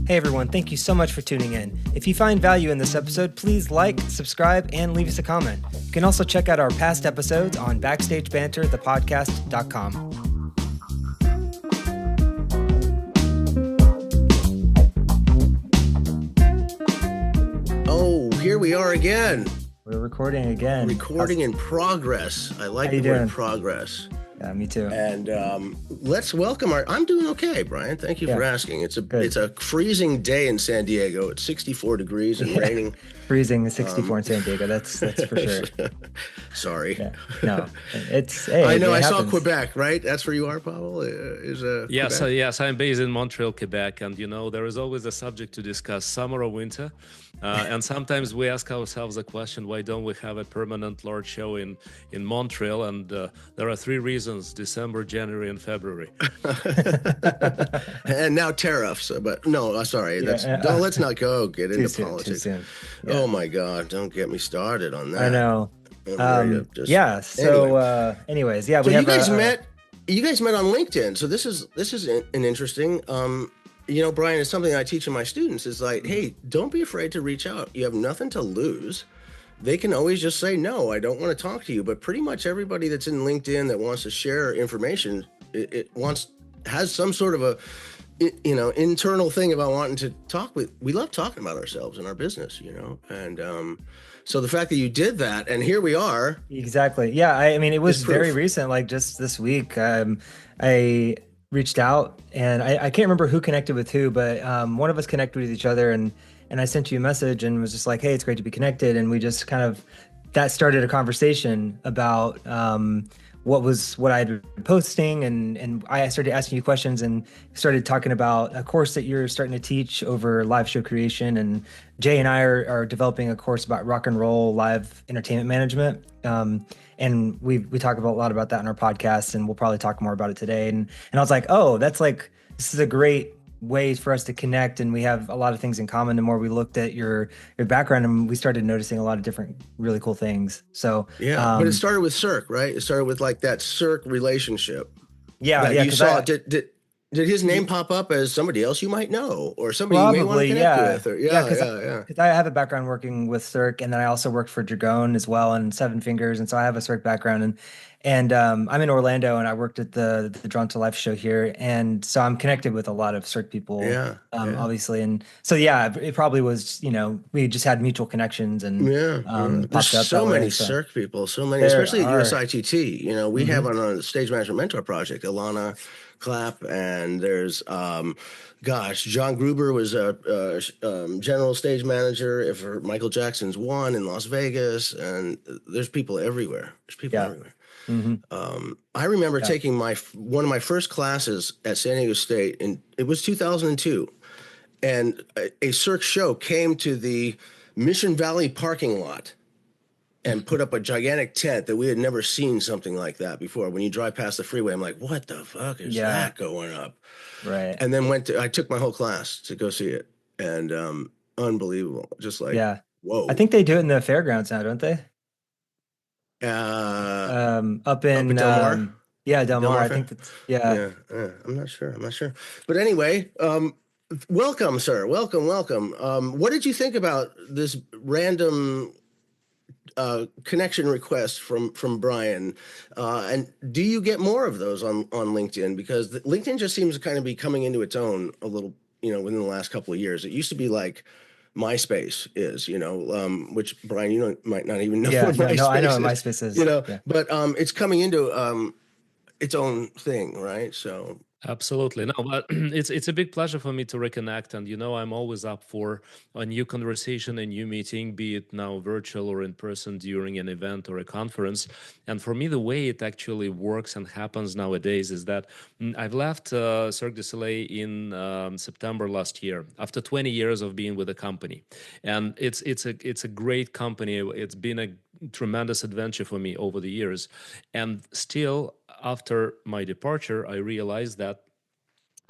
Hey everyone, thank you so much for tuning in. If you find value in this episode, please like, subscribe, and leave us a comment. You can also check out our past episodes on BackstageBanterThePodcast.com. Oh, here we are again. We're recording again. Recording in progress. I like the word progress. Yeah, me too. And let's welcome I'm doing okay, Brian. Thank you for asking. It's a freezing day in San Diego. It's 64 degrees and raining. Freezing is 64 in San Diego. That's for sure. Sorry. Yeah. No, it's. Hey, I know. I saw Quebec, right? That's where you are, Pavel. Yes. Yes, I'm based in Montreal, Quebec, and there is always a subject to discuss: summer or winter. And sometimes we ask ourselves the question: why don't we have a permanent large show in Montreal? And there are three reasons: December, January, and February. And now tariffs. But no, sorry. Let's not get into politics. Yeah. Oh my God! Don't get me started on that. I know. Anyways, So you guys met. You guys met on LinkedIn. So this is an interesting. Brian, it's something I teach in my students. Is like, hey, don't be afraid to reach out. You have nothing to lose. They can always just say, no, I don't want to talk to you. But pretty much everybody that's in LinkedIn that wants to share information, has some sort of a, internal thing about wanting to talk with. We love talking about ourselves and our business, and so the fact that you did that, and here we are. Exactly. Yeah. I mean, it was very recent, like just this week. I reached out, and I can't remember who connected with who, but one of us connected with each other, and I sent you a message and was just like, hey, it's great to be connected. And we just that started a conversation about what I'd been posting, and I started asking you questions and started talking about a course that you're starting to teach over live show creation. And Jay and I are developing a course about rock and roll live entertainment management. And we talk about a lot about that in our podcast, and we'll probably talk more about it today. And I was like, oh, this is a great way for us to connect, and we have a lot of things in common. The more we looked at your background, and we started noticing a lot of different really cool things. So but it started with Cirque, right? It started with like that Cirque relationship. Yeah. You saw. Did his name pop up as somebody else you might know, or somebody you may want to connect with? Because I have a background working with Cirque, and then I also worked for Dragon as well, and Seven Fingers, and so I have a Cirque background, and I'm in Orlando, and I worked at the Drawn to Life show here, and so I'm connected with a lot of Cirque people, obviously, and so it probably was, we just had mutual connections, and there's so many Cirque people, especially at USITT. We have on a stage management mentor project, Ilana Clapp, and there's John Gruber was a general stage manager for Michael Jackson's One in Las Vegas, and there's people everywhere. Everywhere. Mm-hmm. I remember taking one of my first classes at San Diego State, and it was 2002, and a Cirque show came to the Mission Valley parking lot and put up a gigantic tent that we had never seen something like that before. When you drive past the freeway, I'm like, what the fuck is that going up? Right. And then I took my whole class to go see it, and unbelievable. Just like, whoa. I think they do it in the fairgrounds now, don't they? Up in Del Mar? Del Mar. I think that's, I'm not sure. But anyway, welcome, sir. Welcome. What did you think about this random connection request from Brian, and do you get more of those on LinkedIn? Because LinkedIn just seems to kind of be coming into its own a little, within the last couple of years. It used to be like MySpace is, which Brian, might not even know what MySpace is. I know what MySpace is. But it's coming into its own thing, right? So. Absolutely. No, but it's a big pleasure for me to reconnect. And, I'm always up for a new conversation, a new meeting, be it now virtual or in person during an event or a conference. And for me, the way it actually works and happens nowadays is that I've left Cirque du Soleil in September last year, after 20 years of being with the company. And it's a great company. It's been a tremendous adventure for me over the years. And still, after my departure, I realized that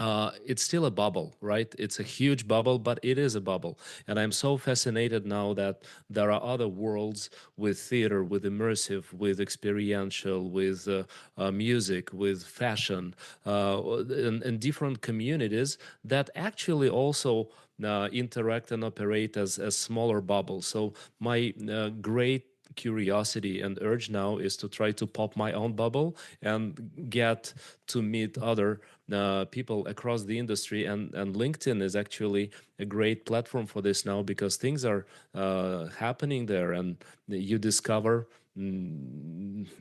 it's still a bubble, right? It's a huge bubble, but it is a bubble. And I'm so fascinated now that there are other worlds with theater, with immersive, with experiential, with music, with fashion, and different communities that actually also interact and operate as smaller bubbles. So my great curiosity and urge now is to try to pop my own bubble and get to meet other people across the industry, and LinkedIn is actually a great platform for this now, because things are happening there, and you discover,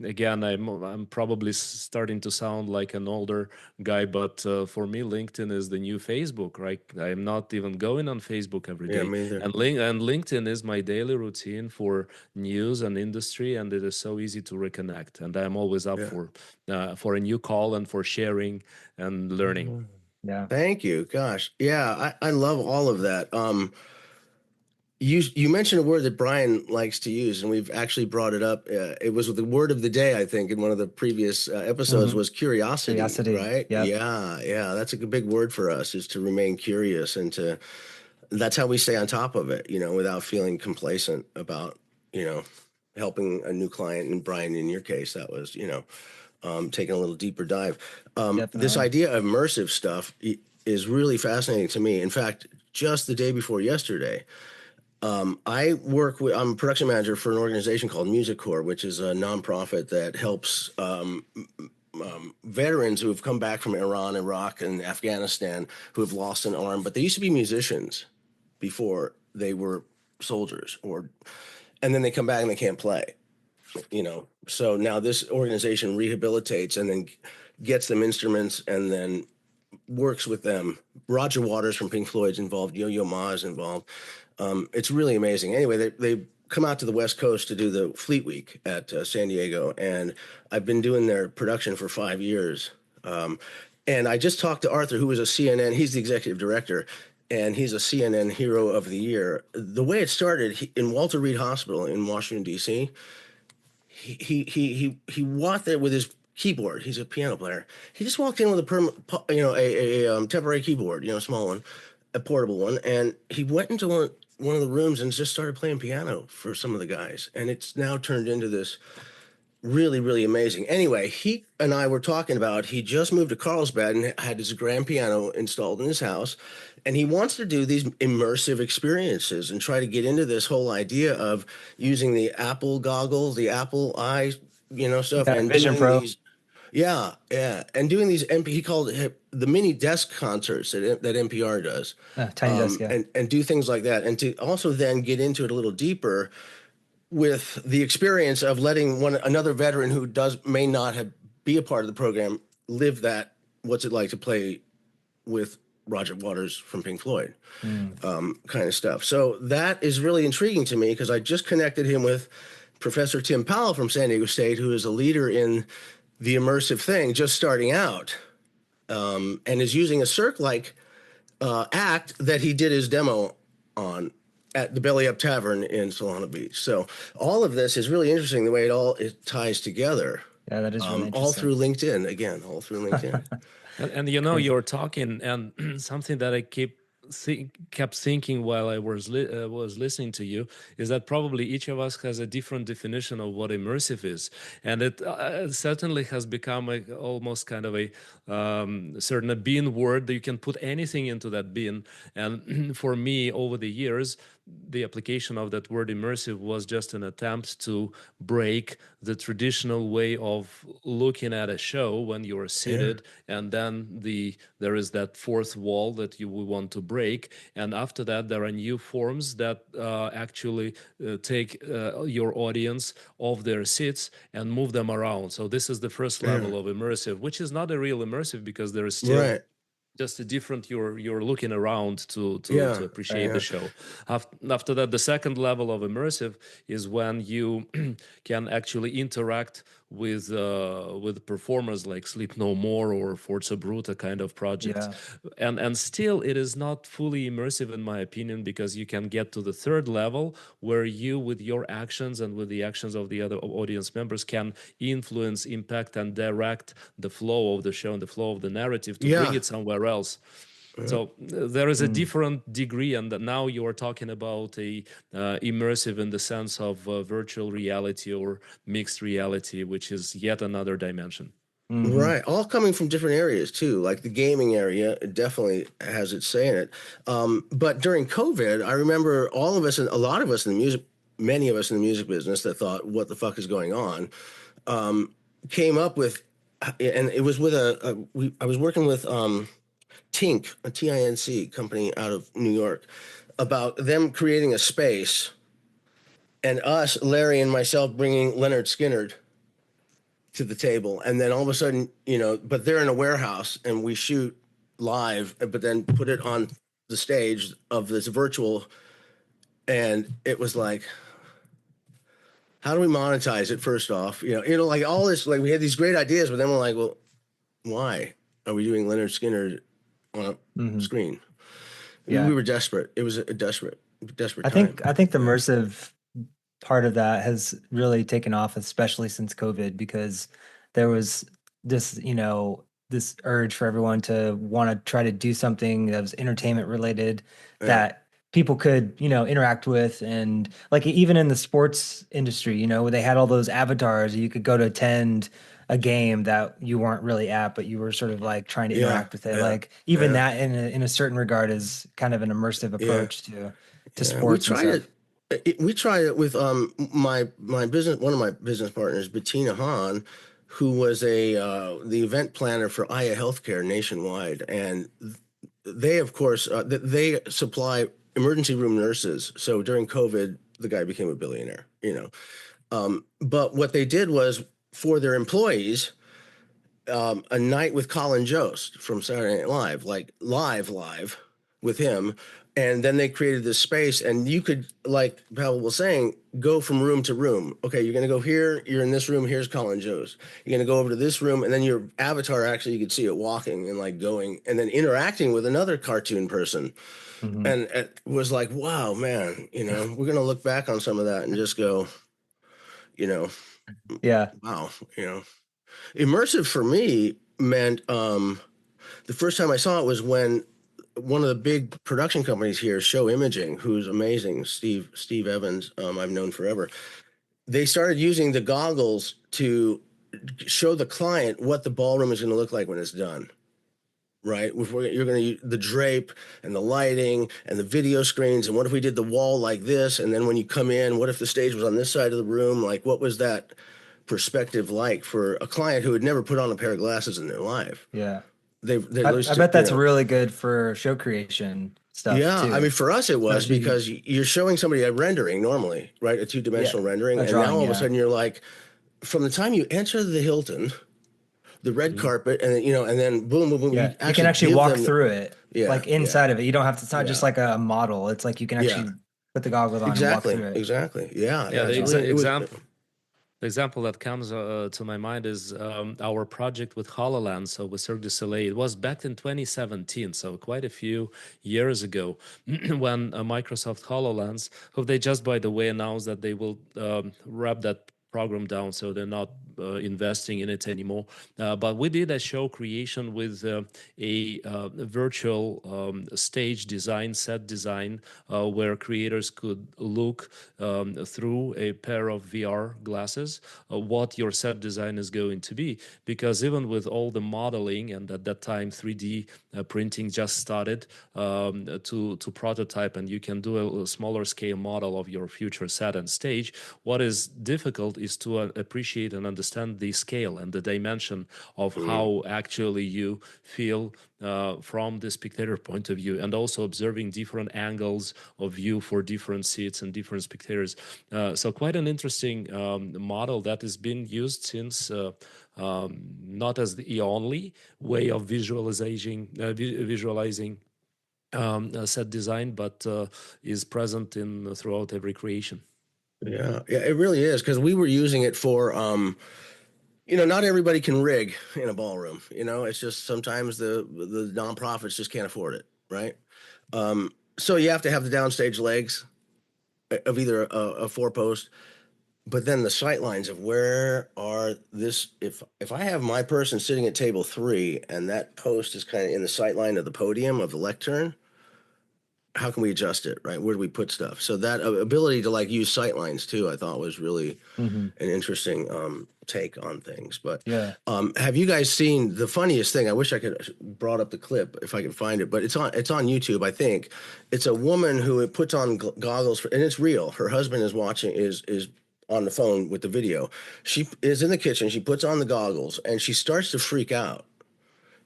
again, I'm probably starting to sound like an older guy, but for me LinkedIn is the new Facebook, right? I'm not even going on Facebook every Yeah, day, me either. and LinkedIn is my daily routine for news and industry, and it is so easy to reconnect, and I'm always up Yeah. for a new call and for sharing and learning. Mhm. Yeah. Thank you. Gosh. Yeah, I love all of that. You mentioned a word that Brian likes to use, and we've actually brought it up. It was the word of the day, I think, in one of the previous episodes, Hmm. was curiosity, Curiosity. right? Yep. Yeah, yeah. That's a big word for us, is to remain curious, and to that's how we stay on top of it, without feeling complacent about, you know, helping a new client. And Brian, in your case, that was, taking a little deeper dive. This Definitely. idea of immersive stuff is really fascinating to me. In fact, just the day before yesterday, I'm a production manager for an organization called Music Corps, which is a nonprofit that helps veterans who have come back from Iran, Iraq, and Afghanistan, who have lost an arm, but they used to be musicians before they were soldiers, and then they come back and they can't play. So now this organization rehabilitates and then gets them instruments and then works with them. Roger Waters from Pink Floyd's involved. Yo-Yo Ma is involved. It's really amazing. Anyway, they come out to the West Coast to do the Fleet Week at San Diego, and I've been doing their production for 5 years. And I just talked to Arthur, who was a CNN. He's the executive director, and he's a CNN Hero of the Year. The way it started in Walter Reed Hospital in Washington D.C., he walked there with his keyboard. He's a piano player. He just walked in with a temporary keyboard, small one, a portable one, and he went into one of the rooms and just started playing piano for some of the guys. And it's now turned into this really, really amazing. Anyway, he and I were talking about, he just moved to Carlsbad and had his grand piano installed in his house. And he wants to do these immersive experiences and try to get into this whole idea of using the Apple goggles, the Apple eye, stuff, Yeah. and Vision doing Pro. these. Yeah, yeah, and doing these he called it the mini desk concerts that NPR does, Tiny desk. Yeah. and do things like that, and to also then get into it a little deeper with the experience of letting another veteran who may not have be a part of the program live that, what's it like to play with Roger Waters from Pink Floyd, Mm. kind of stuff. So that is really intriguing to me, because I just connected him with Professor Tim Powell from San Diego State, who is a leader in the immersive thing, just starting out, and is using a Cirque-like act that he did his demo on at the Belly Up Tavern in Solana Beach. So all of this is really interesting, the way it ties together, Yeah, that is really all interesting. through LinkedIn. Again, all through LinkedIn. And And you're talking, and something that I kept thinking while I was listening to you is that probably each of us has a different definition of what immersive is, and it certainly has become almost kind of a bin word that you can put anything into that bin. And for me, over the years, the application of that word immersive was just an attempt to break the traditional way of looking at a show when you are Yeah. seated, and then there is that fourth wall that you will want to break, and after that there are new forms that actually take your audience off their seats and move them around. So this is the first Yeah. level of immersive, which is not a real immersive, because there is still Right. just a different, you're looking around to Yeah. appreciate the Yeah. show. After that, the second level of immersive is when you can actually interact with performers like Sleep No More or Forza Bruta kind of projects. Yeah. And still it is not fully immersive in my opinion, because you can get to the third level where you, with your actions and with the actions of the other audience members, can influence, impact, and direct the flow of the show and the flow of the narrative to bring Yeah. it somewhere else. Uh, So there is a Mm. different degree, and now you are talking about a immersive in the sense of virtual reality or mixed reality, which is yet another dimension. Hmm. Right. All coming from different areas too. Like the gaming area definitely has its say in it. But during COVID, I remember all of us and a lot of us in the music, many of us in the music business that thought, what the fuck is going on? Came up with, and it was with I was working with Tink, a TINC company out of New York, about them creating a space and us, Larry and myself, bringing Leonard Skinnard to the table, and then all of a sudden, but they're in a warehouse and we shoot live, but then put it on the stage of this virtual, and it was like, how do we monetize it? First off, like all this, like we had these great ideas, but then we're like, well, why are we doing Leonard Skinner on a Hmm. screen? We Yeah. were desperate. It was a desperate I time. think I think the Yeah. immersive part of that has really taken off, especially since COVID, because there was this, this urge for everyone to want to try to do something that was entertainment related Yeah. that people could, interact with. And like even in the sports industry, where they had all those avatars, you could go to attend a game that you weren't really at, but you were sort of like trying to Yeah. interact with it. Yeah. Like even Yeah. that in a certain regard is kind of an immersive Yeah. approach to Yeah, we sports and tried stuff. it. We tried it with my business, one of my business partners, Bettina Hahn, who was the event planner for Aya Healthcare nationwide, and they, of course, they supply emergency room nurses. So during COVID, the guy became a billionaire. But what they did was for their employees, a night with Colin Jost from Saturday Night Live, like live with him. And then they created this space, and you could, like Pavel was saying, go from room to room. Okay, you're going to go here. You're in this room. Here's Colin Jost. You're going to go over to this room, and then your avatar, actually, you could see it walking and like going and then interacting with another cartoon person. Hmm. And it was like, wow, man, we're going to look back on some of that and just go, you know, Yeah. wow, immersive for me meant the first time I saw it was when one of the big production companies here, Show Imaging, who's amazing, Steve Evans, I've known forever. They started using the goggles to show the client what the ballroom is going to look like when it's done. Right, you're going to use the drape and the lighting and the video screens, and what if we did the wall like this? And then when you come in, what if the stage was on this side of the room? Like, what was that perspective like for a client who had never put on a pair of glasses in their life? Yeah. They I those bet that's really good for show creation stuff Yeah, I too. mean, for us it was That'd be, because you're showing somebody a rendering normally, right? A yeah, two-dimensional rendering, a and now drawing. all of a Yeah. sudden you're like, from the time you enter the Hilton, the red Mhm. carpet, and then, and then boom, boom, boom, Yeah. you You can actually actually give walk them, through it yeah, like yeah, inside of it. You don't have to, it's not just yeah, like a model. It's like you can yeah, actually put the goggles on and walk exactly, through it. exactly, yeah, Yeah, yeah. the It's Yeah. really, it was, example that comes to my mind is our project with HoloLens, so with Cirque du Soleil. It was back in 2017, so quite a few years ago, when Microsoft HoloLens, who they just, by the way, announced that they will wrap that program down, so they're not investing in it anymore. But we did a show creation with a virtual stage design, set design, where creators could look through a pair of VR glasses what your set design is going to be. Because even with all the modeling, and at that time 3D printing just started to prototype, and you can do a smaller scale model of your future set and stage, what is difficult is to appreciate and understand the scale and the dimension of mm, how actually you feel from the spectator point of view, and also observing different angles of view for different seats and different spectators. So quite an interesting model that has been used since, not as the only way of visualizing set design, but is present in throughout every creation. yeah, yeah, it really is because we were using it for not everybody can rig in a ballroom. It's just sometimes the nonprofits just can't afford it, right? So you have to have the downstage legs of either a four post, but then the sight lines of where are this if I have my person sitting at table 3 and that post is kind of in the sight line of the podium of the lectern, how can we adjust it, right? Where do we put stuff? So that ability to like use sight lines too, I thought was really Hmm. an interesting take on things. But Yeah. have you guys seen the funniest thing? I wish I could brought up the clip if I can find it, but it's on YouTube, I think. It's a woman who puts on goggles and it's real. Her husband is watching is on the phone with the video. She is in the kitchen. She puts on the goggles and she starts to freak out.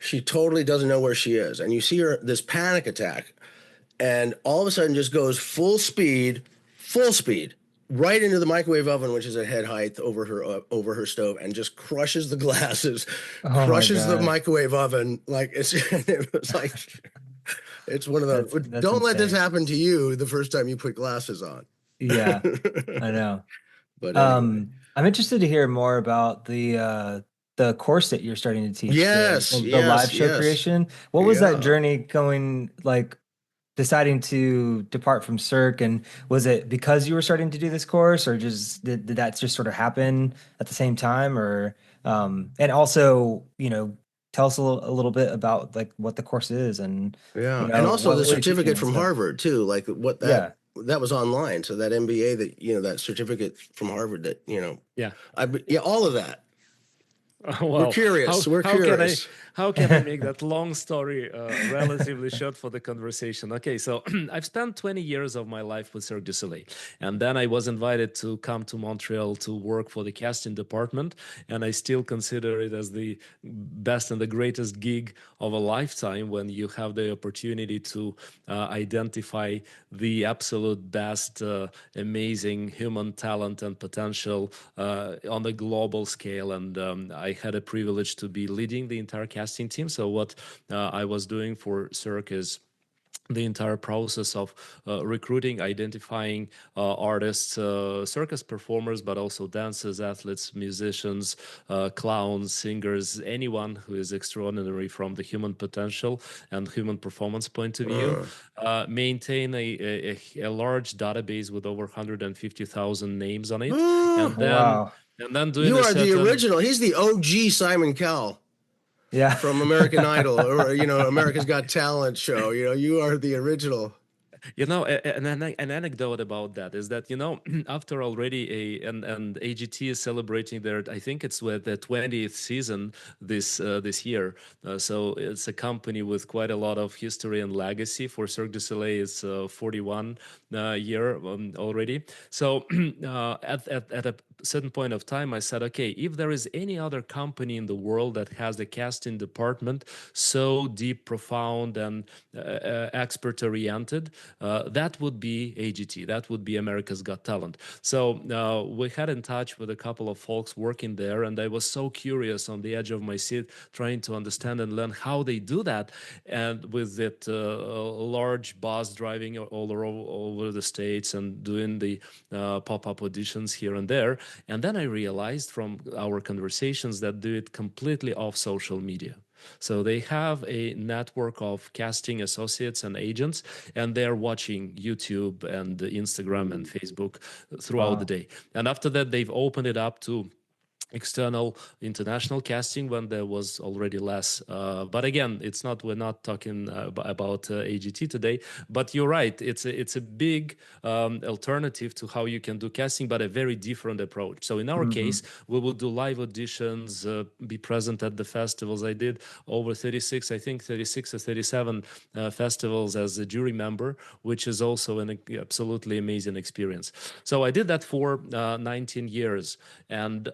She totally doesn't know where she is, and you see her this panic attack, and all of a sudden just goes full speed, right into the microwave oven, which is at head height over her stove, and just crushes the glasses, Oh my crushes the gosh. microwave oven. Like it was like it's one of those. That's Don't let this insane. happen to you the first time you put glasses on. Yeah, I know. But anyway, I'm interested to hear more about the course that you're starting to teach, yes, the live yes, show yes, creation. What was that yeah. journey going like deciding to depart from Cirque, and was it because you were starting to do this course, or just did that just sort of happen at the same time, or and also, tell us a little bit about like what the course is and Yeah, and also the what you're teaching certificate and from stuff. Harvard too, like what Yeah. that was online. So that MBA that that certificate from Harvard that Yeah. yeah, all of that. We're Well, curious. We're curious. how can I make that long story relatively short for the conversation? Okay, so I've spent 20 years of my life with Cirque du Soleil, and then I was invited to come to Montreal to work for the casting department, and I still consider it as the best and the greatest gig of a lifetime when you have the opportunity to identify the absolute best, amazing human talent and potential on the global scale. And I had a privilege to be leading the entire casting team. So what I was doing for Cirque is the entire process of recruiting, identifying artists, circus performers, but also dancers, athletes, musicians, clowns, singers, anyone who is extraordinary from the human potential and human performance point of view. Uh, Maintain a large database with over 150,000 names on it, oh, and then Wow. doing you a are the certain. original. He's the OG Simon Cowell Yeah. from American Idol or America's Got Talent show. You are the original. An anecdote about that is that after already and AGT is celebrating their, I think it's with the 20th season this year. So it's a company with quite a lot of history and legacy. For Cirque du Soleil, it's 41 year already. So at a certain point of time, I said, okay, if there is any other company in the world that has the casting department so deep, profound, and expert oriented, that would be AGT. That would be America's Got Talent. So we had in touch with a couple of folks working there, and I was so curious on the edge of my seat, trying to understand and learn how they do that. And with that large bus driving all over the states and doing the pop-up auditions here and there. And then I realized from our conversations that do it completely off social media. So they have a network of casting associates and agents, and they're watching YouTube and Instagram and Facebook throughout the Wow. day. And after that, they've opened it up to external international casting when there was already less, but again, we're not talking about AGT today, but you're right, it's a big alternative to how you can do casting, but a very different approach. So in our case, Hmm. we will do live auditions, be present at the festivals. I did over 36, I think 36 or 37 festivals as a jury member, which is also an absolutely amazing experience. So I did that for 19 years, and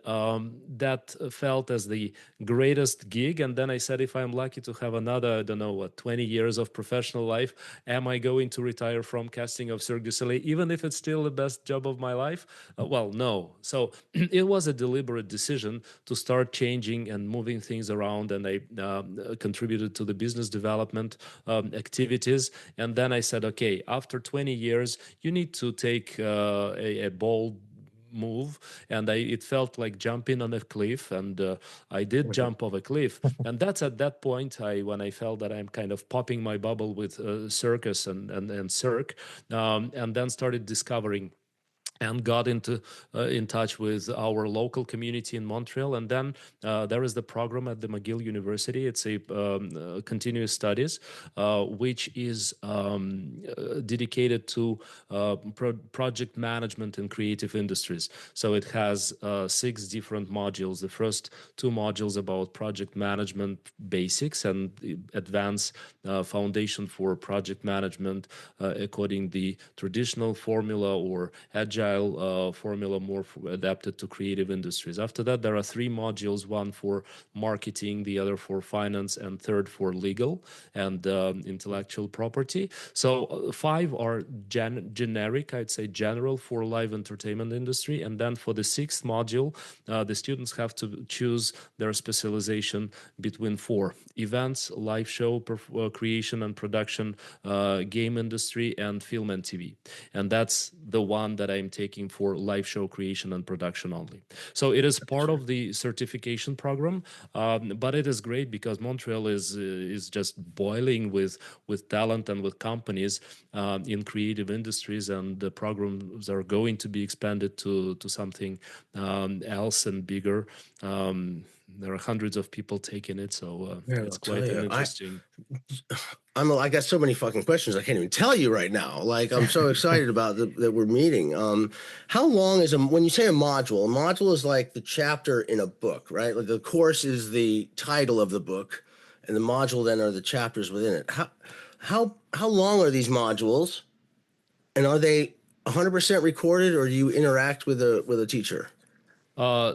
that felt as the greatest gig. And then I said, if I'm lucky to have another, I don't know what, 20 years of professional life, am I going to retire from casting of Cirque du Soleil, even if it's still the best job of my life? Well, no. So it was a deliberate decision to start changing and moving things around. And I contributed to the business development activities. And then I said, okay, after 20 years, you need to take a bold move, and it felt like jumping on a cliff, and I did jump off a cliff. And that's at that point when I felt that I'm kind of popping my bubble with circus and cirque, and then started discovering and got into in touch with our local community in Montreal. And then there is the program at the McGill University. It's a continuous studies, which is dedicated to project management in creative industries. So it has 6 different modules. The first 2 modules about project management basics and the advanced foundation for project management according the traditional formula or agile formula more adapted to creative industries. After that, there are 3 modules, one for marketing, the other for finance, and third for legal and intellectual property. So 5 are generic, I'd say general for live entertainment industry. And then for the 6th module, the students have to choose their specialization between 4: events, live show creation and production, game industry, and film and TV. And that's the one that I'm taking for live show creation and production only. So it is part of the certification program, but it is great because Montreal is just boiling with talent and with companies in creative industries, and the programs are going to be expanded to something else and bigger. There are hundreds of people taking it, so it's quite an interesting. I got so many fucking questions I can't even tell you right now. Like, I'm so excited about that we're meeting. How long is when you say a module is like the chapter in a book, right? Like the course is the title of the book, and the module then are the chapters within it. How long are these modules, and are they 100% recorded, or do you interact with a teacher?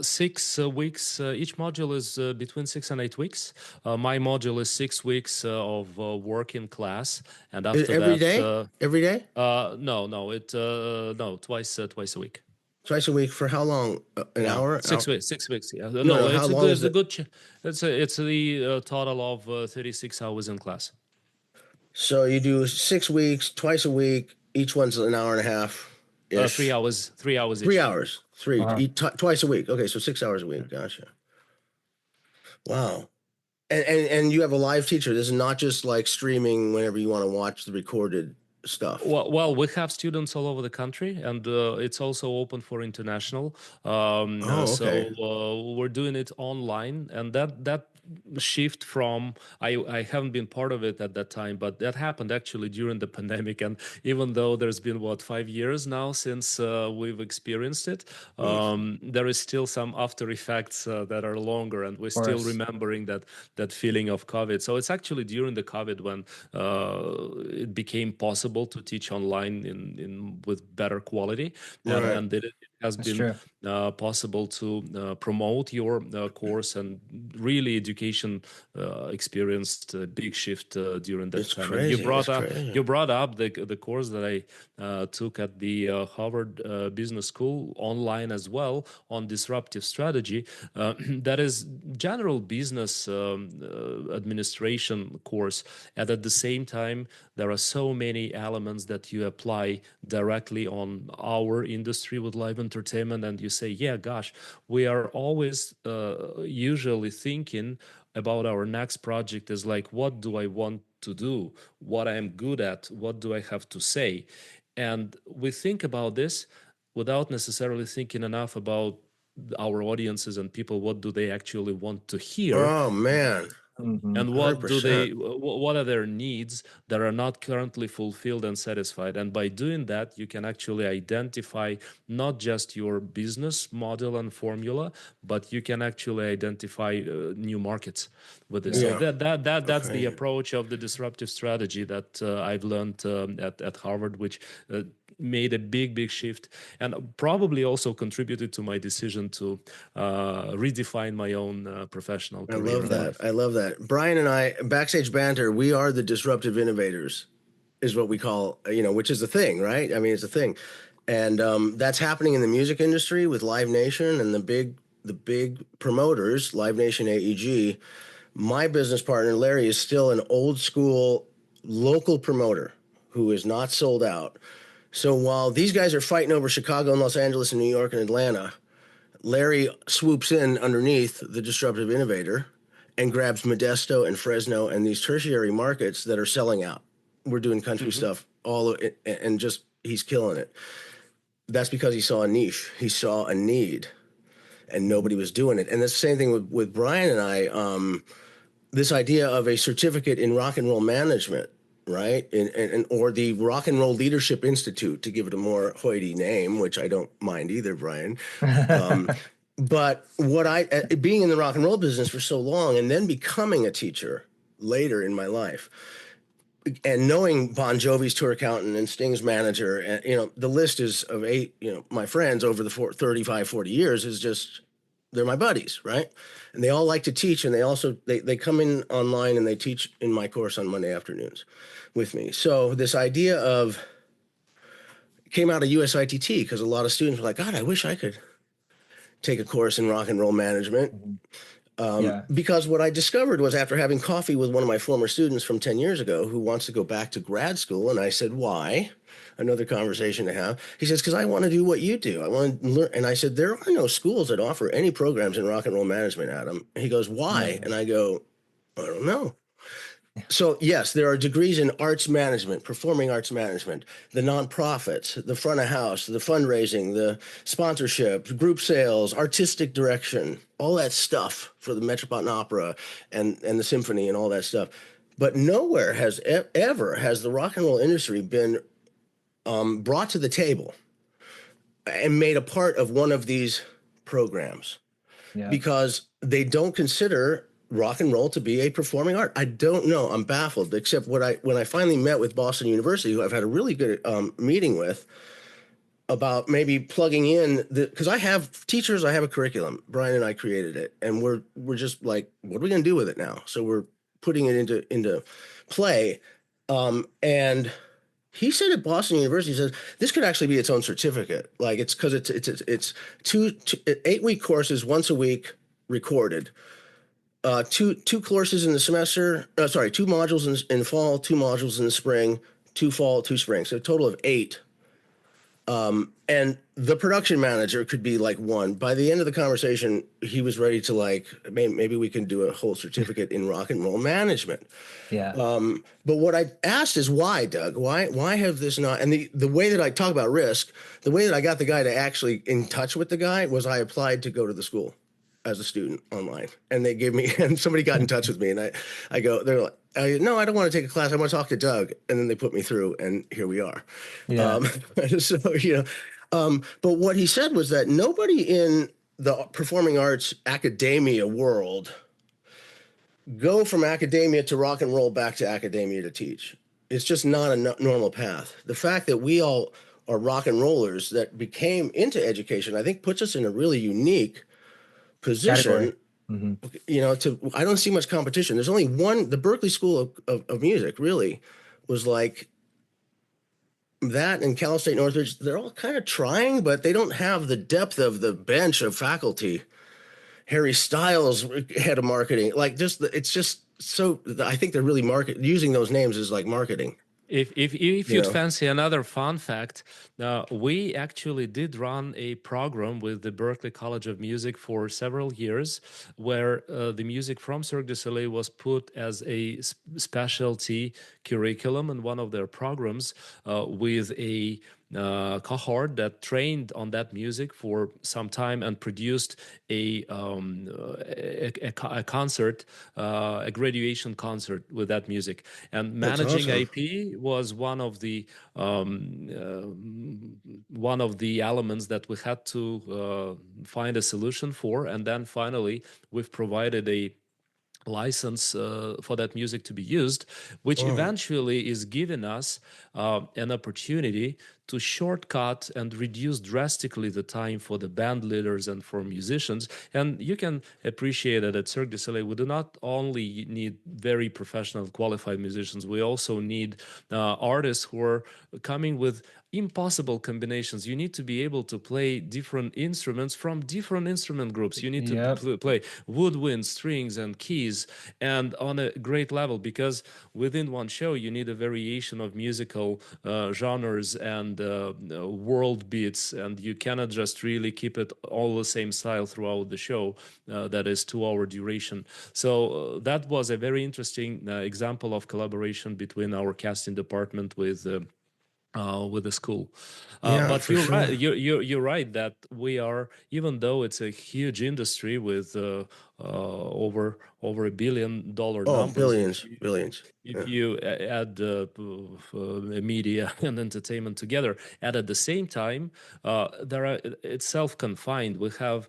6 weeks. Each module is between 6 and 8 weeks. My module is 6 weeks of work in class, and after Every that, day? Every day? no, twice a week. Twice a week for how long? An Yeah, hour? 6 weeks. 6 weeks. Yeah, No, no, how it's a long good. is It's a it? good. It's the total of 36 hours in class. So you do 6 weeks, twice a week. Each one's an hour and a half Three ish. hours. 3 hours 3 hours, Uh-huh. twice a week. Okay, so 6 hours a week. Gotcha. Wow. And you have a live teacher. This is not just like streaming whenever you want to watch the recorded stuff. Well, we have students all over the country, and it's also open for international. Oh, okay. So we're doing it online, and that shift from I haven't been part of it at that time, but that happened actually during the pandemic. And even though there's been 5 years now since we've experienced it, there is still some after effects that are longer, and we're Of still course. remembering that feeling of COVID. So it's actually during the COVID when it became possible to teach online in with better quality, Right. and it has That's been true. possible to promote your course, and really education experienced a big shift during that It's time. And you crazy. It's brought up crazy. the course that I took at the Harvard Business School online as well on disruptive strategy. That is general business administration course, and at the same time there are so many elements that you apply directly on our industry with live entertainment, and you say, yeah, gosh, we are always usually thinking about our next project as like, what do I want to do, what I am good at, what do I have to say? And we think about this without necessarily thinking enough about our audiences and people, what do they actually want to hear, Oh man. Hmm. and $100%. what are their needs that are not currently fulfilled and satisfied. And by doing that, you can actually identify not just your business model and formula, but you can actually identify new markets with this. Yeah. So Yeah. that's the Okay. approach of the disruptive strategy that I've learned at Harvard, which made a big shift, and probably also contributed to my decision to redefine my own professional I career love and that. life. I love that. Brian and I, backstage banter, we are the disruptive innovators, is what we call, which is a thing, right? I mean, it's a thing. And that's happening in the music industry with Live Nation and the big promoters, Live Nation AEG. My business partner, Larry, is still an old school local promoter who is not sold out. So while these guys are fighting over Chicago and Los Angeles and New York and Atlanta, Larry swoops in underneath the disruptive innovator and grabs Modesto and Fresno and these tertiary markets that are selling out. We're doing country stuff all of it, and just he's killing it. That's because he saw a niche. He saw a need, and nobody was doing it. And that's the same thing with Brian and I. This idea of a certificate in rock and roll management, right? Or the Rock and Roll Leadership Institute, to give it a more hoity name, which I don't mind either, Brian. But what being in the rock and roll business for so long and then becoming a teacher later in my life, and knowing Bon Jovi's tour accountant and Sting's manager, and the list is of 8, my friends over the 35, 40 years is just, they're my buddies, right? And they all like to teach, and they come in online and they teach in my course on Monday afternoons with me. So this idea came out of USITT because a lot of students were like, God, I wish I could take a course in rock and roll management. Because what I discovered was, after having coffee with one of my former students from 10 years ago who wants to go back to grad school, and I said, why? Another conversation to have. He says, because I want to do what you do. I want to learn. And I said, there are no schools that offer any programs in rock and roll management, Adam. And he goes, why? And I go, I don't know. So yes, there are degrees in arts management, performing arts management, the nonprofits, the front of house, the fundraising, the sponsorship, group sales, artistic direction, all that stuff for the Metropolitan Opera and the symphony and all that stuff. But nowhere has ever has the rock and roll industry been brought to the table and made a part of one of these programs, because they don't consider rock and roll to be a performing art. I don't know. I'm baffled, except when I finally met with Boston University, who I've had a really good meeting with, about maybe plugging in because I have teachers, I have a curriculum. Brian and I created it, and we're just like, what are we going to do with it now? So we're putting it into play. And he said at Boston University, he says this could actually be its own certificate. Like it's because it's 8-week courses once a week recorded. Two courses in the semester. 2 modules in fall, 2 modules in the spring, 2 fall, 2 spring. So a total of 8. And the production manager could be like 1. By the end of the conversation, he was ready to like, maybe we can do a whole certificate in rock and roll management. But what I asked is why, Doug? Why have this not? And the way that I talk about risk, the way that I got the guy to actually in touch with the guy was I applied to go to the school as a student online, and they gave me, and somebody got in touch with me, and I go, they're like, no, I don't want to take a class. I want to talk to Doug. And then they put me through, and here we are. So, but what he said was that nobody in the performing arts academia world go from academia to rock and roll back to academia to teach. It's just not a normal path. The fact that we all are rock and rollers that became into education, I think puts us in a really unique position. I don't see much competition. There's only one. The Berklee School of Music really was like that, and Cal State Northridge. They're all kind of trying, but they don't have the depth of the bench of faculty. Harry Styles, head of marketing, it's just so. I think they're really using those names is like marketing. If you'd fancy another fun fact, we actually did run a program with the Berklee College of Music for several years, where the music from Cirque du Soleil was put as a specialty curriculum in one of their programs, with a cohort that trained on that music for some time and produced a concert, a graduation concert with that music. And managing IP was one of the elements that we had to find a solution for. And then finally, we've provided a license for that music to be used, which eventually is giving us an opportunity to shortcut and reduce drastically the time for the band leaders and for musicians. And you can appreciate that at Cirque du Soleil, we do not only need very professional, qualified musicians, we also need artists who are coming with impossible combinations. You need to be able to play different instruments from different instrument groups. You need to play woodwind, strings, and keys, and on a great level, because within one show you need a variation of musical genres and and world beats, and you cannot just really keep it all the same style throughout the show. That is 2 hour duration. So that was a very interesting example of collaboration between our casting department with the school. Yeah, But for you're right. sure. You're right that we are, even though it's a huge industry with over $1 billion Oh, numbers. billions, billions. If Yeah. you add media and entertainment together, and at the same time, it's self-confined. We have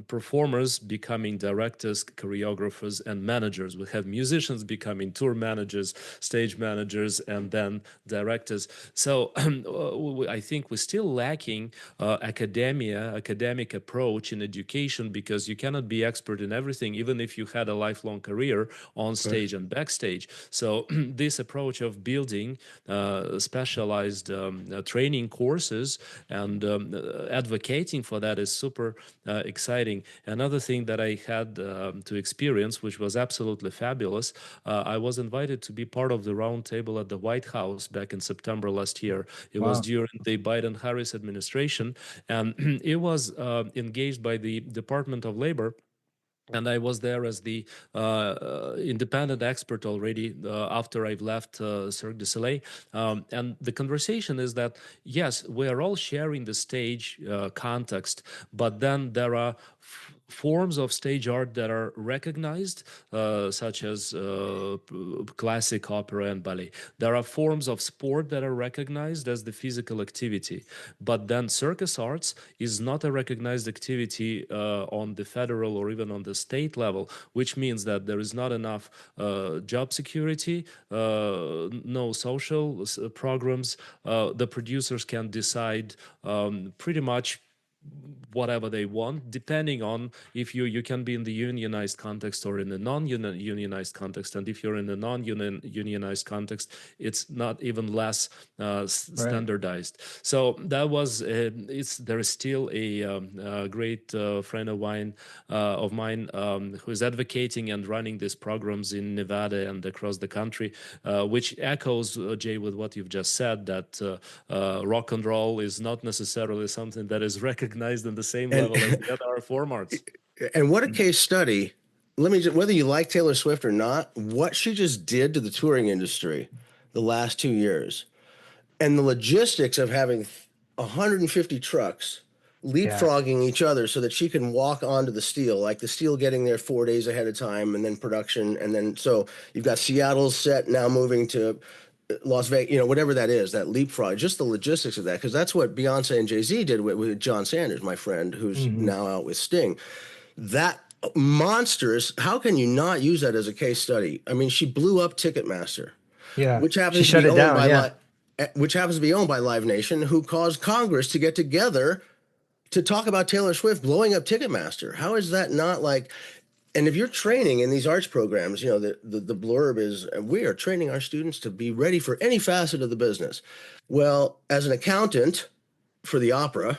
performers becoming directors, choreographers, and managers. We have musicians becoming tour managers, stage managers, and then directors. So I think we're still lacking academic approach in education, because you cannot be expert in everything, even if you had a lifelong career on Right. stage and backstage. So this approach of building specialized training courses and advocating for that is super exciting. Another thing that I had to experience, which was absolutely fabulous, I was invited to be part of the roundtable at the White House back in September last year. It was Wow. during the Biden-Harris administration, and it was engaged by the Department of Labor. And I was there as the independent expert already after I've left Cirque du Soleil. And the conversation is that, yes, we are all sharing the stage context, but then there are forms of stage art that are recognized, such as classic opera and ballet. There are forms of sport that are recognized as the physical activity, but then circus arts is not a recognized activity on the federal or even on the state level, which means that there is not enough job security, no social programs. The producers can decide pretty much whatever they want, depending on if you can be in the unionized context or in the non-unionized context. And if you're in the non-unionized context, it's not even less Right. standardized. So that was there is still a great friend of mine who is advocating and running these programs in Nevada and across the country, which echoes, Jay, with what you've just said, that rock and roll is not necessarily something that is recognized in the same And level as the other art form arts. and what a case study. Let me just, whether you like Taylor Swift or not, what she just did to the touring industry the last 2 years, and the logistics of having 150 trucks Yeah. leapfrogging each other so that she can walk onto the steel, like the steel getting there 4 days ahead of time, and then production, and then so you've got Seattle's set now moving to Las Vegas, whatever that is, that leapfrog, just the logistics of that, because that's what Beyonce and Jay-Z did with John Sanders, my friend, who's Hmm. now out with Sting. That monsters, how can you not use that as a case study? I mean, she blew up Ticketmaster, Yeah. which She happens to shut be it owned down. by Yeah. Live Nation, who caused Congress to get together to talk about Taylor Swift blowing up Ticketmaster. How is that not like? And if you're training in these arts programs, the blurb is, we are training our students to be ready for any facet of the business. Well, as an accountant for the opera,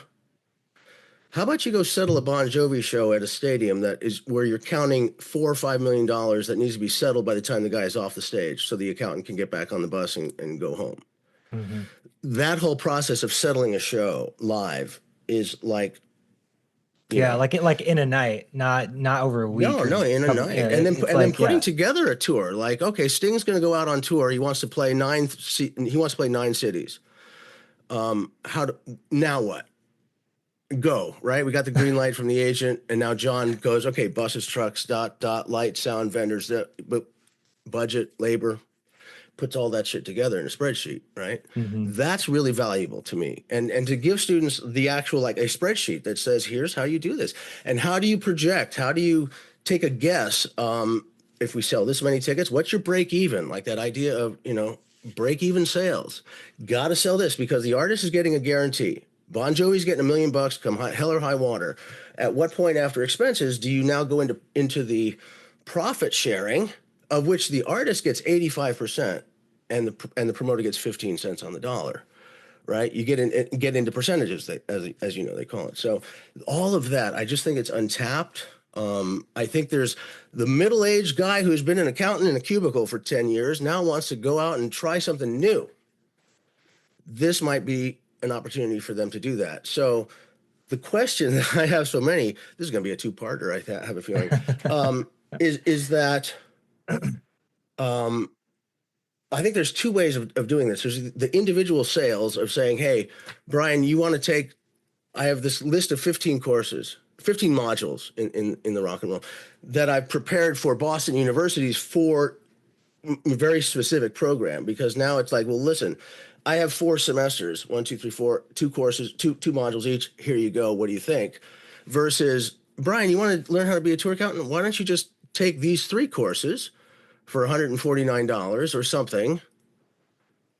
how about you go settle a Bon Jovi show at a stadium that is where you're counting $4 or $5 million that needs to be settled by the time the guy is off the stage, so the accountant can get back on the bus and go home. Hmm. That whole process of settling a show live is like, you Yeah. know, Like in a night, not over a week no, or no, in a couple. Yeah. night, and then It's and then like, putting yeah. together a tour. Like, okay, Sting's going to go out on tour. He wants to play He wants to play 9 cities. How do now what? Go, right? We got the green light from the agent, and now John goes, okay, buses, trucks, light, sound, vendors, but budget, labor, puts all that shit together in a spreadsheet, right? Hmm. That's really valuable to me. And to give students the actual, like, a spreadsheet that says, here's how you do this. And how do you project? How do you take a guess? If we sell this many tickets, what's your break even? Like that idea of, break even sales. Got to sell this because the artist is getting a guarantee. Bon Jovi's getting $1 million come hell or high water. At what point after expenses do you now go into the profit sharing, of which the artist gets 85% and the promoter gets 15 cents on the dollar, right? You get into percentages, as you know they call it. So all of that, I just think it's untapped. I think there's the middle-aged guy who's been an accountant in a cubicle for 10 years now wants to go out and try something new. This might be an opportunity for them to do that. So the question that I have so many, this is going to be a two-parter, have a feeling, is that um, I think there's two ways of doing this. There's the individual sales of saying, hey, Brian, you want to take, I have this list of 15 courses, 15 modules in the rock and roll that I've prepared for Boston universities for a very specific program, because now it's like, well, listen, I have 4 semesters, one, two, three, four, 2 courses, two modules each. Here you go. What do you think? Versus, Brian, you want to learn how to be a tour accountant? Why don't you just take these 3 courses for $149 or something?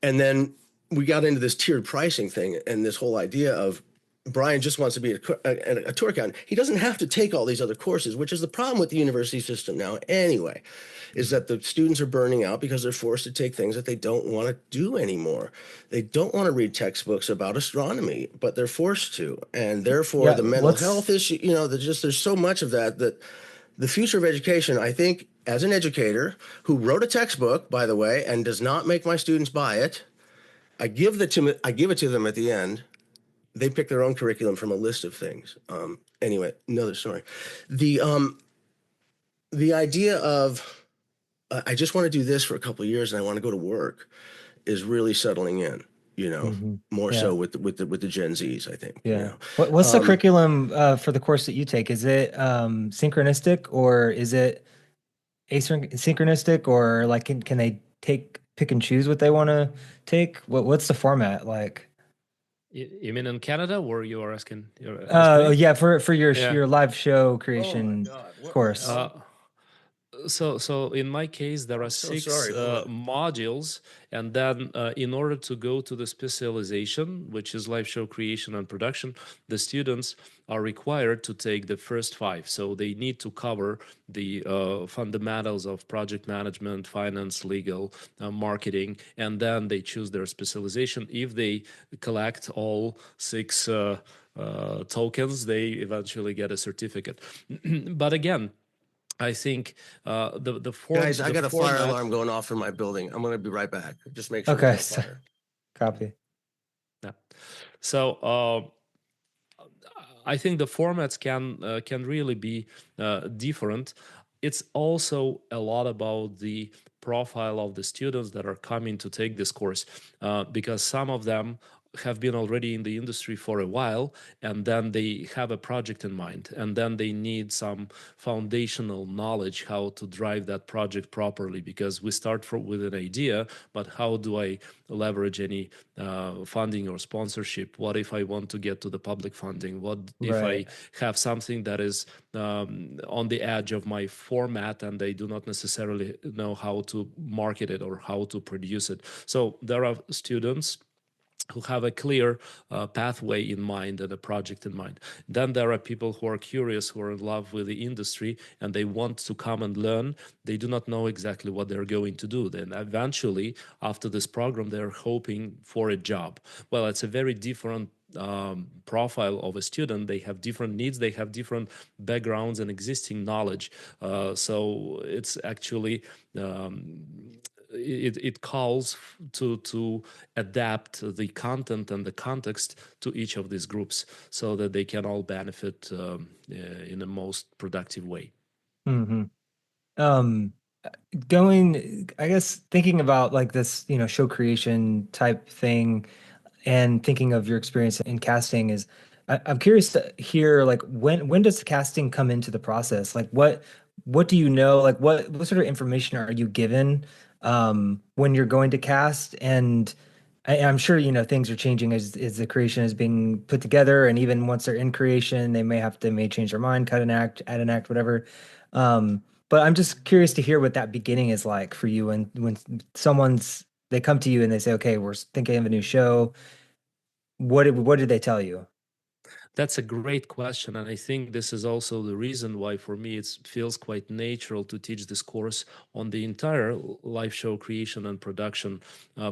And then we got into this tiered pricing thing and this whole idea of Brian just wants to be a tour accountant. He doesn't have to take all these other courses, which is the problem with the university system now anyway, is that the students are burning out because they're forced to take things that they don't want to do anymore. They don't want to read textbooks about astronomy, but they're forced to. And therefore Yeah, the mental health issue, there's so much of that the future of education, I think, as an educator who wrote a textbook, by the way, and does not make my students buy it, I give it to them at the end. They pick their own curriculum from a list of things. Anyway, another story. The the idea of I just want to do this for a couple of years and I want to go to work is really settling in. hmm More Yeah. so with the Gen Zs, I think. Yeah. What's the curriculum for the course that you take? Is it synchronistic or is it asynchronistic, or like can they pick and choose what they want to take? What's the format like? You mean in Canada, or you are asking? You're asking me? Yeah, for Yeah. your live show Oh my creation God! What the course. Uh, hell? so in my case, there I'm are so six sorry. Hold on. modules, and then in order to go to the specialization, which is live show creation and production, the students are required to take the first 5. So they need to cover the fundamentals of project management, finance, legal, marketing, and then they choose their specialization. If they collect all 6 tokens, they eventually get a certificate. But again, I think Guys, I the got a fire format. alarm going off in my building. I'm going to be right back. Just make sure there's Okay, no so fire. copy. Yeah. So I think the formats can really be different. It's also a lot about the profile of the students that are coming to take this course, because some of them have been already in the industry for a while, and then they have a project in mind, and then they need some foundational knowledge how to drive that project properly, because we start with an idea, but how do I leverage any funding or sponsorship? What if I want to get to the public funding? What if I Right. have something that is on the edge of my format and they do not necessarily know how to market it or how to produce it? So there are students who have a clear pathway in mind and a project in mind. Then there are people who are curious, who are in love with the industry, and they want to come and learn. They do not know exactly what they're going to do. Then eventually, after this program, they're hoping for a job. Well, it's a very different profile of a student. They have different needs, they have different backgrounds and existing knowledge. So it's actually it calls to adapt the content and the context to each of these groups so that they can all benefit in the most productive way. hmm Um, going, I guess thinking about like this, show creation type thing and thinking of your experience in casting is I'm curious to hear like when does casting come into the process? Like what do you know? Like what sort of information are you given when you're going to cast? And I'm sure things are changing as the creation is being put together, and even once they're in creation, they may change their mind, cut an act, add an act, whatever. But I'm just curious to hear what that beginning is like for you when they come to you and they say, okay, we're thinking of a new show. What did they tell you? That's a great question. And I think this is also the reason why, for me, it feels quite natural to teach this course on the entire live show creation and production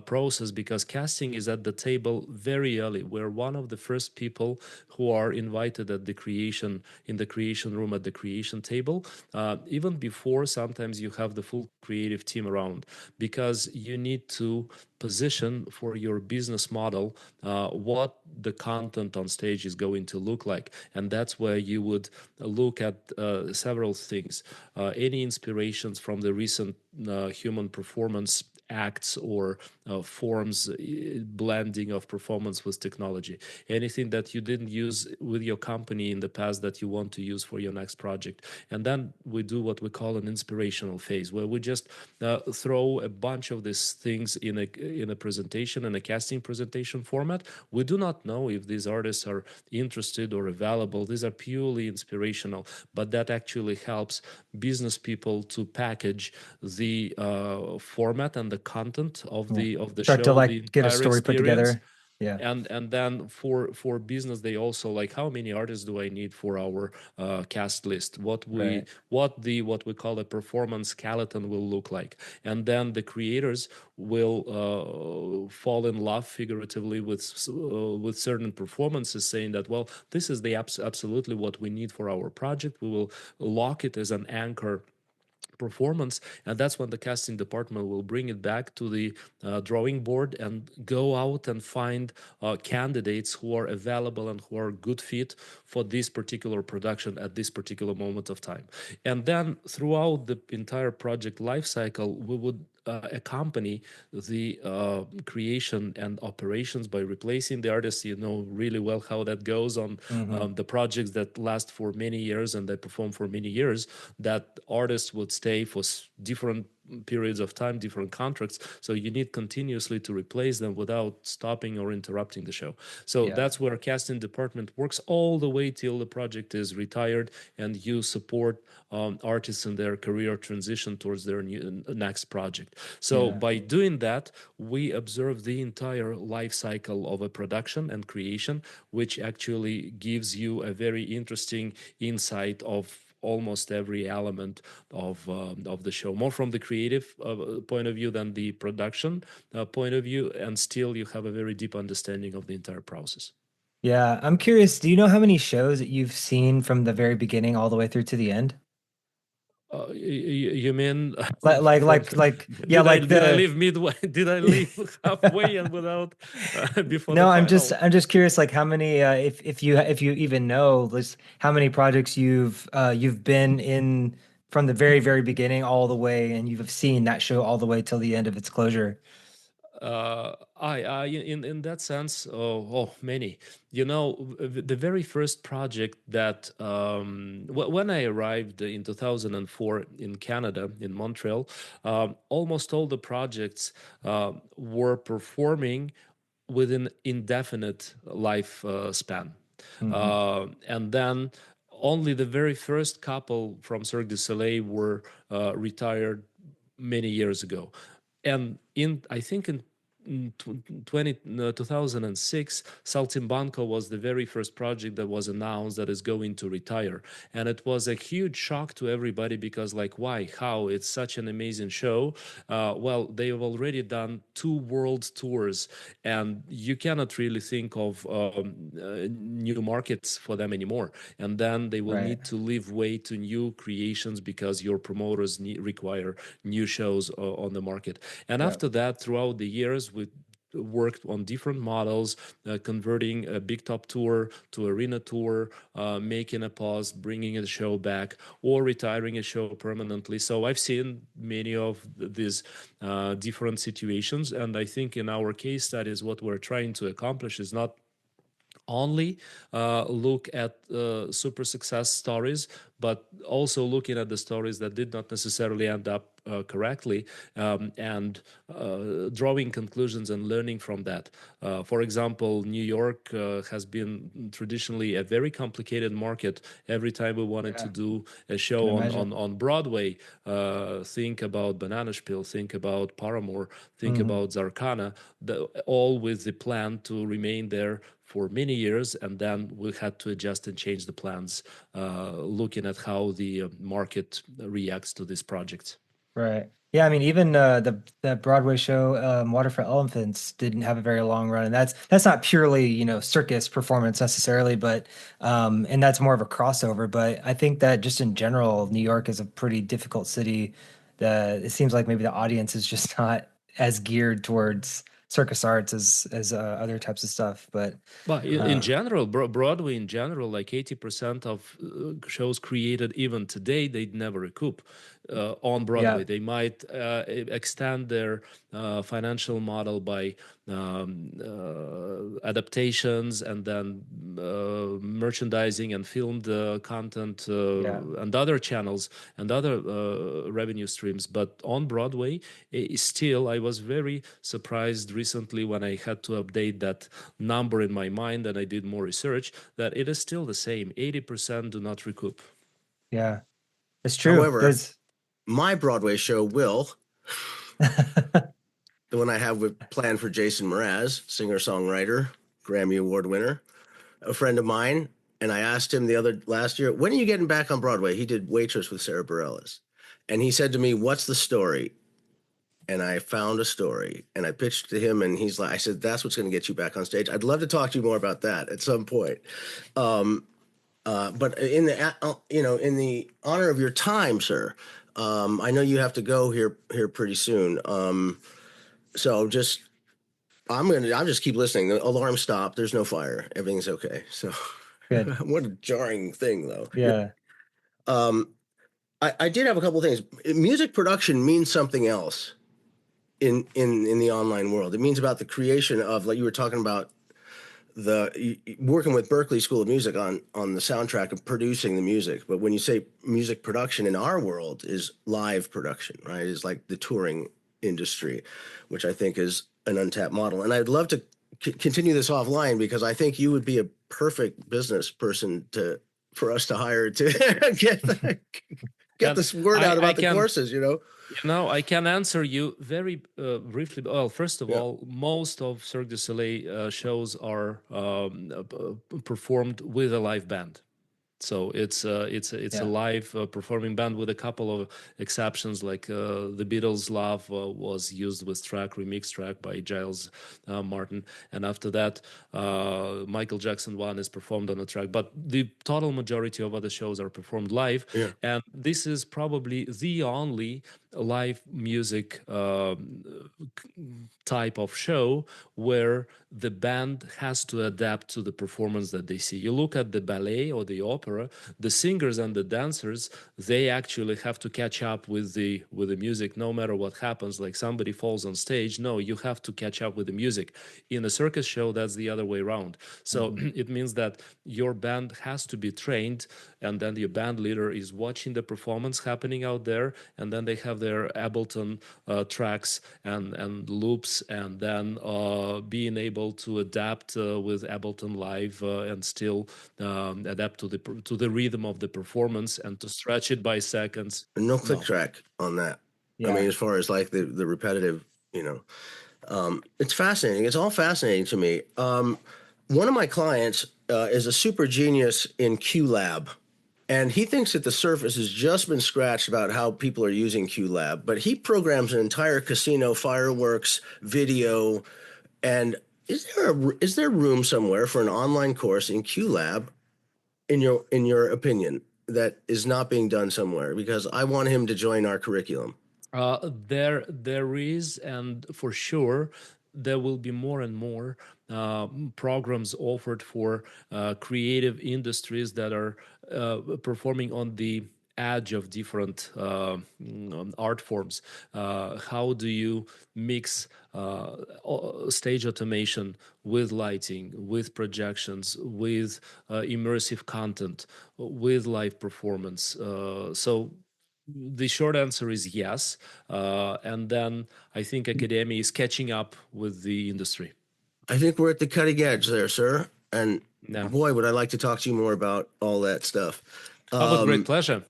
process, because casting is at the table very early. We're one of the first people who are invited at the creation, in the creation room, at the creation table. Even before, sometimes you have the full creative team around, because you need to position for your business model what the content on stage is going to look like. And that's where you would look at several things, any inspirations from the recent human performance acts or forms, blending of performance with technology, anything that you didn't use with your company in the past that you want to use for your next project. And then we do what we call an inspirational phase, where we just throw a bunch of these things in a presentation, in a casting presentation format. We do not know if these artists are interested or available. These are purely inspirational, but that actually helps business people to package the format and the content Yeah. of the Start to show, the like get a entire story put experience. together. Yeah. And then for business, they also like, how many artists do I need for our cast list, Right. what we call a performance skeleton will look like. And then the creators will fall in love, figuratively, with certain performances, saying that, well, this is the absolutely what we need for our project. We will lock it as an anchor performance. And that's when the casting department will bring it back to the drawing board and go out and find candidates who are available and who are good fit for this particular production at this particular moment of time. And then throughout the entire project life cycle, we would accompany the creation and operations by replacing the artists. You know really well how that goes on Hmm. the projects that last for many years and that perform for many years, that artists would stay for different periods of time, different contracts. So you need continuously to replace them without stopping or interrupting the show. So Yeah. that's where casting department works all the way till the project is retired, and you support artists in their career transition towards their next project. So Yeah. by doing that, we observe the entire life cycle of a production and creation, which actually gives you a very interesting insight of almost every element of the show, more from the creative point of view than the production point of view, and still you have a very deep understanding of the entire process. Yeah. I'm curious, do you know how many shows that you've seen from the very beginning all the way through to the end? You mean from Yeah, like did I the leave midway? Did I leave halfway and without before the No, final? I'm just curious, like how many, if you even know, just how many projects you've been in from the very, very beginning all the way, and you've seen that show all the way till the end of its closure. I in that sense, many. You know, the very first project that when I arrived in 2004 in Canada, in Montreal, almost all the projects were performing within indefinite life span. Hmm. And then only the very first couple from Cirque du Soleil were retired many years ago. And I think in 2006, Saltimbanco was the very first project that was announced that is going to retire. And it was a huge shock to everybody, because like, why, how, it's such an amazing show. Well, they've already done 2 world tours, and you cannot really think of new markets for them anymore. And then they will Right. need to leave way to new creations, because your promoters require new shows on the market. And Yeah. after that, throughout the years, we worked on different models, converting a big top tour to arena tour, making a pause, bringing a show back, or retiring a show permanently. So I've seen many of these different situations. And I think in our case studies, what we're trying to accomplish is not only look at super success stories, but also looking at the stories that did not necessarily end up correctly, and drawing conclusions and learning from that. For example, New York has been traditionally a very complicated market. Every time we wanted to Yeah, do a can show on imagine. Broadway, think about Banana Spiel, think about Paramore, think Hmm. about Zarkana, all with the plan to remain there for many years, and then we had to adjust and change the plans, looking at how the market reacts to these projects. Right. Yeah, I mean, even the Broadway show Water for Elephants didn't have a very long run, and that's not purely, circus performance necessarily, but and that's more of a crossover. But I think that just in general, New York is a pretty difficult city. It seems like maybe the audience is just not as geared towards circus arts as other types of stuff. But But in uh, general, Broadway in general, like 80% of shows created even today, they'd never recoup on Broadway. yeah, They might extend their financial model by adaptations and then merchandising and filmed content yeah, and other channels and other revenue streams. But on Broadway, still, I was very surprised recently when I had to update that number in my mind and I did more research that it is still the same. 80% do not recoup. yeah, it's true. However, There's my Broadway show will, the one I have planned for Jason Mraz, singer songwriter, Grammy Award winner, a friend of mine. And I asked him last year, when are you getting back on Broadway? He did Waitress with Sarah Bareilles. And he said to me, what's the story? And I found a story and I pitched to him, and he's like, I said, that's what's going to get you back on stage. I'd love to talk to you more about that at some point. Um, but in the honor of your time, sir, I know you have to go here pretty soon. So I'll just keep listening. The alarm stopped. There's no fire. Everything's okay. So good. what a jarring thing, though. Yeah. Um, I did have a couple of things. Music production means something else in the online world. It means about the creation of, like you were talking about, working with Berkeley School of Music on the soundtrack of producing the music. But when you say music production in our world is live production, right? Is like the touring industry, which I think is an untapped model. And I'd love to continue this offline because I think you would be a perfect business person for us to hire to get And this word I, out I about the can courses, you know? I can answer you very briefly. Well, first of Yeah. all, most of Cirque du Soleil shows are performed with a live band. So it's a Yeah. live performing band with a couple of exceptions, like the Beatles' "Love" was used with remix track by Giles Martin, and after that, Michael Jackson one is performed on a track. But the total majority of other shows are performed live, Yeah. and this is probably the only live music type of show where the band has to adapt to the performance that they see. You look at the ballet or the opera, the singers and the dancers, they actually have to catch up with the music no matter what happens. Like somebody falls on stage, no, you have to catch up with the music. In a circus show, that's the other way around. So Mhm. it means that your band has to be trained, and then your band leader is watching the performance happening out there, and then they have their Ableton tracks and loops, and then being able to adapt with Ableton Live and still adapt to the rhythm of the performance and to stretch it by seconds. No click Well, track on that. I mean, Yeah. as far as like the repetitive, it's fascinating. It's all fascinating to me. One of my clients is a super genius in QLab, and he thinks that the surface has just been scratched about how people are using QLab, but he programs an entire casino, fireworks, video, and is there room somewhere for an online course in QLab in your opinion that is not being done somewhere? Because I want him to join our curriculum. there is, and for sure, there will be more and more programs offered for creative industries that are performing on the edge of different art forms. How do you mix stage automation with lighting, with projections, with immersive content, with live performance? So The short answer is yes. And then I think academia is catching up with the industry. I think we're at the cutting edge there, sir. And Yeah. boy, would I like to talk to you more about all that stuff. With great pleasure.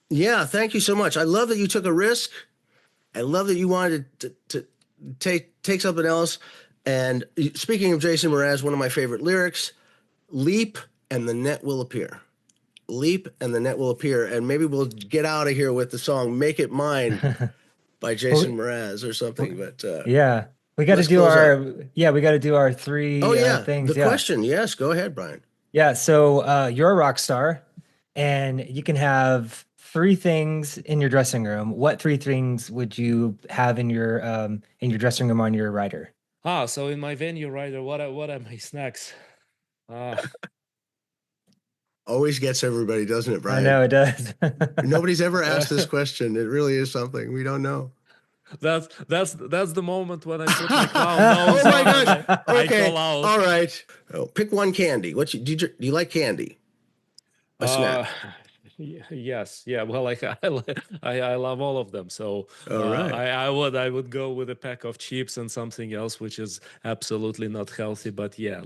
Yeah, thank you so much. I love that you took a risk. I love that you wanted to take something else. And speaking of Jason Mraz, one of my favorite lyrics, leap and the net will appear. Leap and the net will appear. And maybe we'll get out of here with the song Make It Mine by Well, Jason Mraz or something. But yeah, let's close up. we got to do our three Oh, yeah. The things. Yeah. question. Yes. Go ahead, Brian. Yeah. So you're a rock star and you can have three things in your dressing room. What three things would you have in your dressing room on your rider? So in my venue rider, what are my snacks? Always gets everybody, doesn't it, Brian? I know it does. Nobody's ever asked this question. It really is something we don't know. That's the moment when I put my clown nose Oh my on gosh. and I Okay. call out. All right. Oh, pick one candy. Do you like candy? A snack. Yes, yeah. Well, I love all of them. So All right. I would go with a pack of chips and something else, which is absolutely not healthy. But yeah,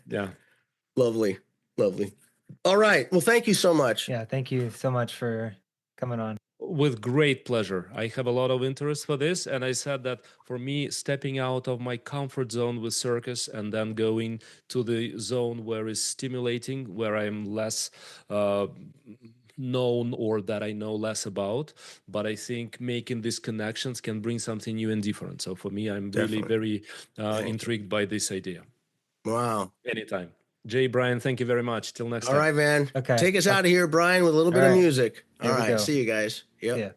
yeah. Lovely. Lovely. All right. Well, thank you so much. Yeah, thank you so much for coming on. With great pleasure. I have a lot of interest for this. And I said that for me, stepping out of my comfort zone with circus and then going to the zone where it's stimulating, where I'm less known or that I know less about. But I think making these connections can bring something new and different. So for me, I'm really Definitely. very intrigued by this idea. Wow. Anytime. Jay, Brian, thank you very much. Till next All time. right, man. Okay. Take us out of here, Brian, with a little bit of right. music. Here All we right. go. See you guys. Yep. Yeah.